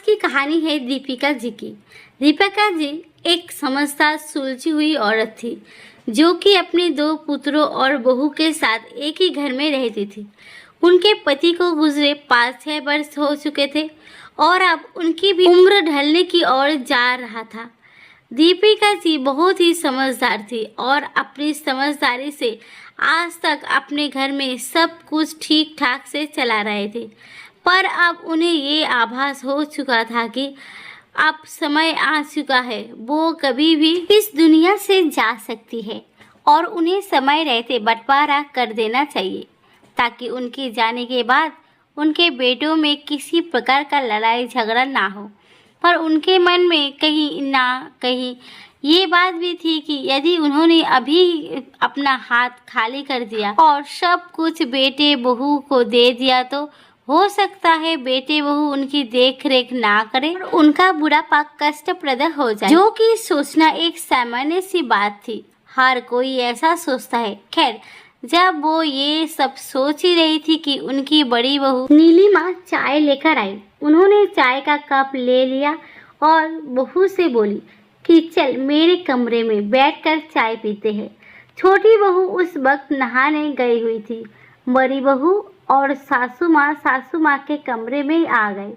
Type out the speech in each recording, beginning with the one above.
की कहानी है दीपिका जी की। दीपिका जी एक समझदार सुलझी हुई औरत थी जो कि अपने 2 पुत्रों और बहू के साथ एक ही घर में रहती थी। उनके पति को गुजरे 5-6 वर्ष हो चुके थे और अब उनकी भी उम्र ढलने की ओर जा रहा था। दीपिका जी बहुत ही समझदार थी और अपनी समझदारी से आज तक अपने घर में सब कुछ ठीक ठाक से चला रहे थे। पर अब उन्हें ये आभास हो चुका था कि अब समय आ चुका है, वो कभी भी इस दुनिया से जा सकती है और उन्हें समय रहते बंटवारा कर देना चाहिए ताकि उनके जाने के बाद उनके बेटों में किसी प्रकार का लड़ाई झगड़ा ना हो। पर उनके मन में कहीं ना कहीं ये बात भी थी कि यदि उन्होंने अभी अपना हाथ खाली कर दिया और सब कुछ बेटे बहू को दे दिया तो हो सकता है बेटे बहू उनकी देख रेख ना करें और उनका बुढ़ापा कष्टप्रद हो जाए, जो कि सोचना एक सामान्य सी बात थी। हर कोई ऐसा सोचता है। खैर, जब वो ये सब सोच ही रही थी कि उनकी बड़ी बहू नीलिमा चाय लेकर आई। उन्होंने चाय का कप ले लिया और बहू से बोली कि चल मेरे कमरे में बैठकर चाय पीते हैं। छोटी बहू उस वक्त नहाने गई हुई थी। बड़ी बहू और सासू माँ के कमरे में आ गई।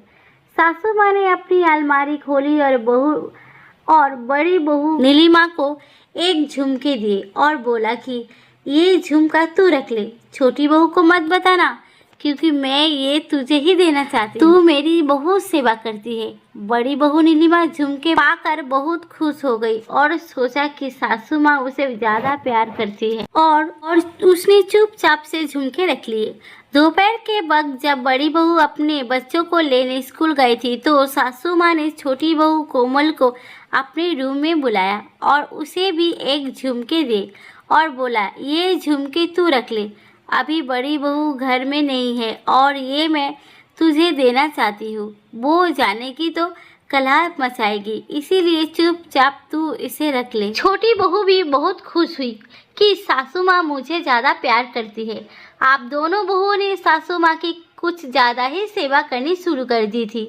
सासू माँ ने अपनी अलमारी खोली और बड़ी बहू नीलिमा को एक झुमके दिए और बोला कि ये झुमका तू रख ले, छोटी बहू को मत बताना क्योंकि मैं ये तुझे ही देना चाहती हूँ। तू मेरी बहुत सेवा करती है। बड़ी बहू नीलिमा झुमके पाकर बहुत खुश हो गई और सोचा कि सासू माँ उसे ज्यादा प्यार करती है और उसने चुपचाप से झुमके रख लिए। दोपहर के वक्त जब बड़ी बहू अपने बच्चों को लेने स्कूल गई थी तो सासू माँ ने छोटी बहू कोमल को अपने रूम में बुलाया और उसे भी एक झुमके दे और बोला ये झुमके तू रख ले, अभी बड़ी बहू घर में नहीं है और ये मैं तुझे देना चाहती हूँ। वो जाने की तो कलह मचाएगी, इसीलिए चुपचाप तू इसे रख ले। छोटी बहू भी बहुत खुश हुई कि सासू माँ मुझे ज़्यादा प्यार करती है। आप दोनों बहुओं ने सासू माँ की कुछ ज़्यादा ही सेवा करनी शुरू कर दी थी।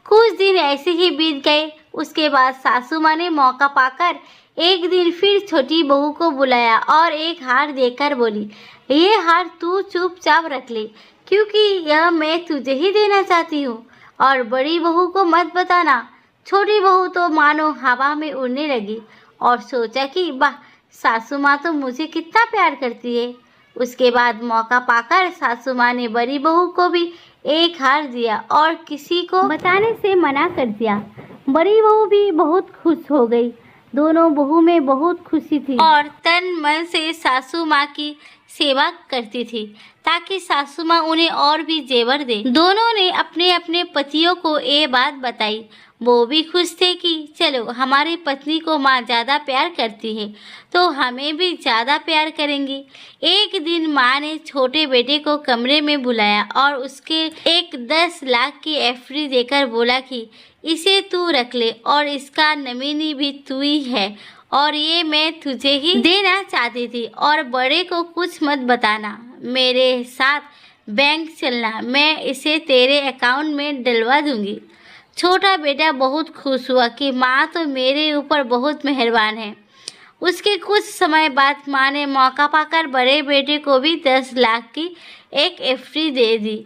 कुछ दिन ऐसे ही बीत गए। उसके बाद सासू माँ ने मौका पाकर एक दिन फिर छोटी बहू को बुलाया और एक हार देकर बोली ये हार तू चुपचाप रख ले क्योंकि यह मैं तुझे ही देना चाहती हूँ और बड़ी बहू को मत बताना। छोटी बहू तो मानो हवा में उड़ने लगी और सोचा कि वाह, सासू माँ तो मुझे कितना प्यार करती है। उसके बाद मौका पाकर सासू माँ ने बड़ी बहू को भी एक हार दिया और किसी को बताने से मना कर दिया। बड़ी बहू भी बहुत खुश हो गई। दोनों बहू में बहुत खुशी थी और तन मन से सासू माँ की सेवा करती थी ताकि सासू माँ उन्हें और भी जेवर दे। दोनों ने अपने अपने पतियों को ये बात बताई। वो भी खुश थे कि चलो हमारी पत्नी को माँ ज़्यादा प्यार करती है तो हमें भी ज़्यादा प्यार करेंगी। एक दिन माँ ने छोटे बेटे को कमरे में बुलाया और उसके एक 10 लाख की एफडी देकर बोला कि इसे तू रख ले और इसका नॉमिनी भी तू ही है और ये मैं तुझे ही देना चाहती थी और बड़े को कुछ मत बताना। मेरे साथ बैंक चलना, मैं इसे तेरे अकाउंट में डलवा दूंगी। छोटा बेटा बहुत खुश हुआ कि माँ तो मेरे ऊपर बहुत मेहरबान है। उसके कुछ समय बाद माँ ने मौका पाकर बड़े बेटे को भी 10 लाख की एक एफडी दे दी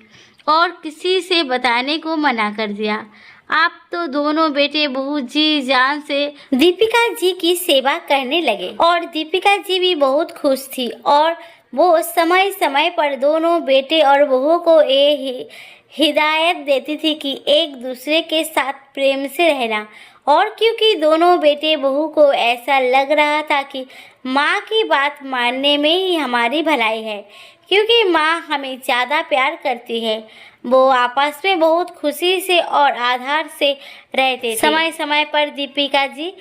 और किसी से बताने को मना कर दिया। आप तो दोनों बेटे बहू जी जान से दीपिका जी की सेवा करने लगे और दीपिका जी भी बहुत खुश थी और वो समय समय पर दोनों बेटे और बहू को ये हिदायत देती थी कि एक दूसरे के साथ प्रेम से रहना। और क्योंकि दोनों बेटे बहू को ऐसा लग रहा था कि माँ की बात मानने में ही हमारी भलाई है क्योंकि माँ हमें ज़्यादा प्यार करती है, वो आपस में बहुत खुशी से और आधार से रहते थे। समय समय पर दीपिका जी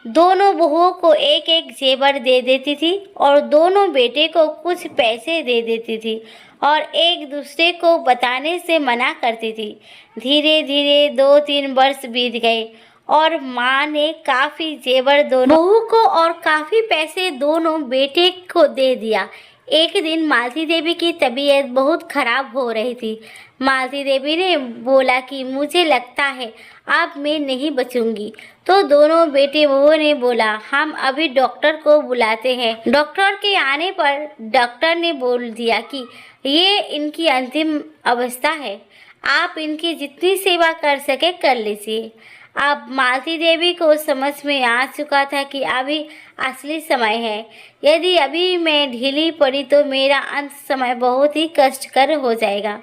दोनों बहुओं को एक एक जेवर दे देती थी और दोनों बेटे को कुछ पैसे दे देती थी और एक दूसरे को बताने से मना करती थी। धीरे धीरे 2-3 वर्ष बीत गए और माँ ने काफ़ी जेवर दोनों बहू को और काफ़ी पैसे दोनों बेटे को दे दिया। एक दिन मालती देवी की तबीयत बहुत खराब हो रही थी। मालती देवी ने बोला कि मुझे लगता है अब मैं नहीं बचूंगी। तो दोनों बेटे बहुओं ने बोला, हम अभी डॉक्टर को बुलाते हैं। डॉक्टर के आने पर डॉक्टर ने बोल दिया कि ये इनकी अंतिम अवस्था है, आप इनकी जितनी सेवा कर सके कर लीजिए। अब मालती देवी को समझ में आ चुका था कि अभी असली समय है। यदि अभी मैं ढीली पड़ी तो मेरा अंत समय बहुत ही कष्टकर हो जाएगा।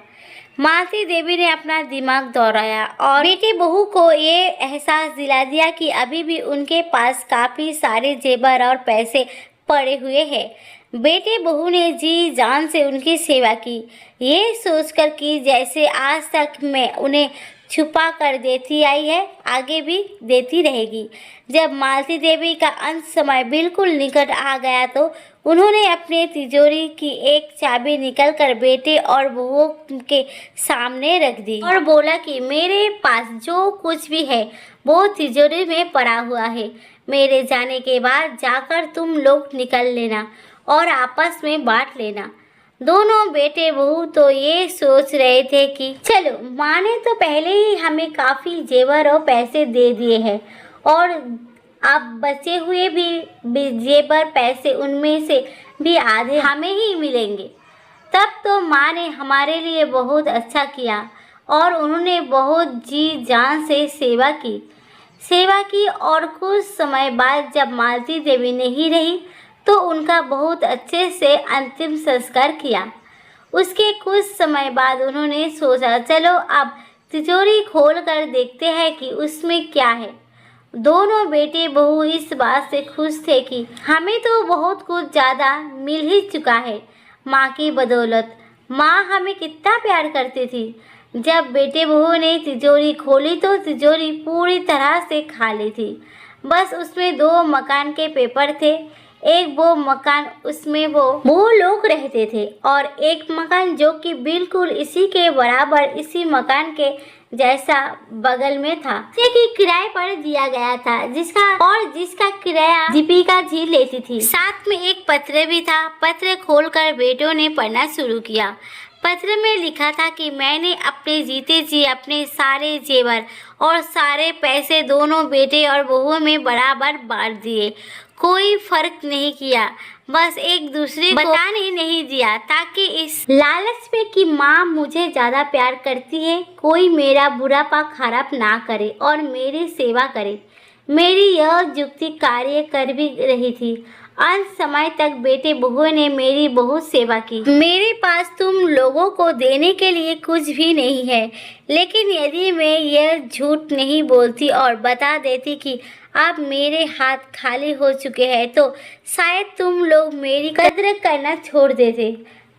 मालती देवी ने अपना दिमाग दौड़ाया और बेटे बहू को ये एहसास दिला दिया कि अभी भी उनके पास काफ़ी सारे जेवर और पैसे पड़े हुए हैं। बेटे बहू ने जी जान से उनकी सेवा की, ये सोचकर कि जैसे आज तक मैं उन्हें छुपा कर देती आई है, आगे भी देती रहेगी। जब मालती देवी का अंत समय बिल्कुल निकट आ गया तो उन्होंने अपने तिजोरी की एक चाबी निकलकर बेटे और बहुओं के सामने रख दी और बोला कि मेरे पास जो कुछ भी है वो तिजोरी में पड़ा हुआ है। मेरे जाने के बाद जाकर तुम लोग निकल लेना और आपस में बांट लेना। दोनों बेटे बहू तो ये सोच रहे थे कि चलो, माँ ने तो पहले ही हमें काफ़ी जेवर और पैसे दे दिए हैं और अब बचे हुए भी जेवर पैसे उनमें से भी आधे हमें ही मिलेंगे। तब तो माँ ने हमारे लिए बहुत अच्छा किया और उन्होंने बहुत जी जान से सेवा की और कुछ समय बाद जब मालती देवी नहीं रही तो उनका बहुत अच्छे से अंतिम संस्कार किया। उसके कुछ समय बाद उन्होंने सोचा, चलो अब तिजोरी खोल कर देखते हैं कि उसमें क्या है। दोनों बेटे बहू इस बात से खुश थे कि हमें तो बहुत कुछ ज़्यादा मिल ही चुका है माँ की बदौलत। माँ हमें कितना प्यार करती थी। जब बेटे बहू ने तिजोरी खोली तो तिजोरी पूरी तरह से खाली थी। बस उसमें 2 मकान के पेपर थे। एक वो मकान, उसमें वो लोग रहते थे और एक मकान जो कि बिल्कुल इसी के बराबर इसी मकान के जैसा बगल में था, कि किराए पर दिया गया था, जिसका किराया दीपिका जी लेती थी। साथ में एक पत्र भी था। पत्र खोलकर बेटों ने पढ़ना शुरू किया। पत्र में लिखा था कि मैंने अपने जीते जी अपने सारे जेवर और सारे पैसे दोनों बेटे और बहुओं में बराबर बांट दिए। कोई फर्क नहीं किया, बस एक दूसरे को बताने नहीं दिया, ताकि इस लालच में कि माँ मुझे ज़्यादा प्यार करती है, कोई मेरा बुरा पाक खराब ना करे और मेरी सेवा करे। मेरी यह युक्ति कार्य कर भी रही थी। अंत समय तक बेटे बहुओं ने मेरी बहुत सेवा की। मेरे पास तुम लोगों को देने के लिए कुछ भी नहीं है, लेकिन यदि मैं यह झूठ नहीं बोलती और बता देती कि अब मेरे हाथ खाली हो चुके हैं तो शायद तुम लोग मेरी कद्र करना छोड़ देते।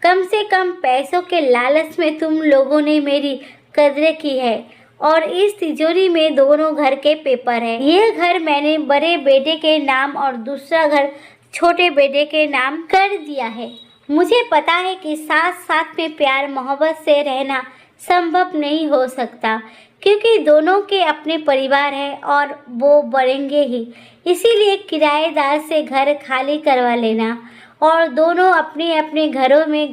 कम से कम पैसों के लालच में तुम लोगों ने मेरी कद्र की है। और इस तिजोरी में दोनों घर के पेपर है। यह घर मैंने बड़े बेटे के नाम और दूसरा घर छोटे बेटे के नाम कर दिया है। मुझे पता है कि साथ साथ में प्यार मोहब्बत से रहना संभव नहीं हो सकता, क्योंकि दोनों के अपने परिवार है और वो बढ़ेंगे ही। इसीलिए किराएदार से घर खाली करवा लेना और दोनों अपने अपने घरों में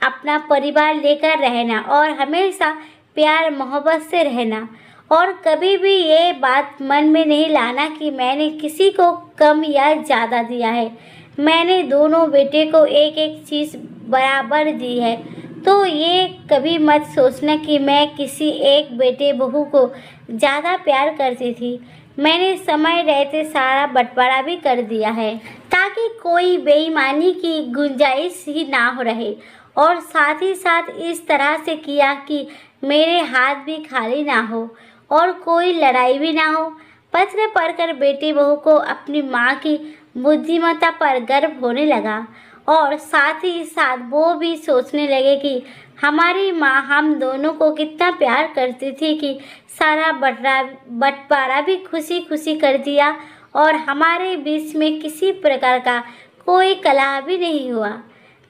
अपना परिवार लेकर रहना और हमेशा प्यार मोहब्बत से रहना। और कभी भी ये बात मन में नहीं लाना कि मैंने किसी को कम या ज़्यादा दिया है। मैंने दोनों बेटे को एक एक चीज़ बराबर दी है। तो ये कभी मत सोचना कि मैं किसी एक बेटे बहू को ज़्यादा प्यार करती थी। मैंने समय रहते सारा बंटवारा भी कर दिया है, ताकि कोई बेईमानी की गुंजाइश ही ना हो रहे। और साथ ही साथ इस तरह से किया कि मेरे हाथ भी खाली ना हो और कोई लड़ाई भी ना हो। पत्र पढ़कर बेटी बहू को अपनी माँ की बुद्धिमत्ता पर गर्व होने लगा और साथ ही साथ वो भी सोचने लगे कि हमारी माँ हम दोनों को कितना प्यार करती थी कि सारा बंटवारा भी खुशी खुशी कर दिया और हमारे बीच में किसी प्रकार का कोई कलह भी नहीं हुआ।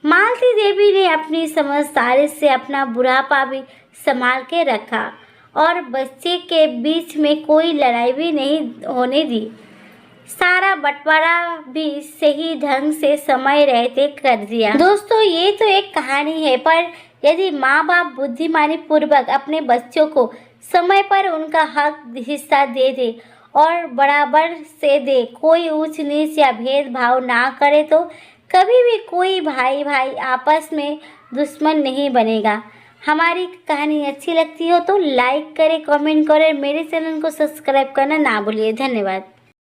मालती देवी ने अपनी समझदारी से अपना बुढ़ापा भी संभाल के रखा और बच्चे के बीच में कोई लड़ाई भी नहीं होने दी। सारा बंटवारा भी सही ढंग से समय रहते कर दिया। दोस्तों, ये तो एक कहानी है, पर यदि माँ बाप बुद्धिमानी पूर्वक अपने बच्चों को समय पर उनका हक हिस्सा दे दे और बराबर से दे, कोई ऊंच नीच या भेदभाव ना करे, तो कभी भी कोई भाई भाई आपस में दुश्मन नहीं बनेगा। हमारी कहानी अच्छी लगती हो तो लाइक करें, कमेंट करें, मेरे चैनल को सब्सक्राइब करना ना भूलिए। धन्यवाद।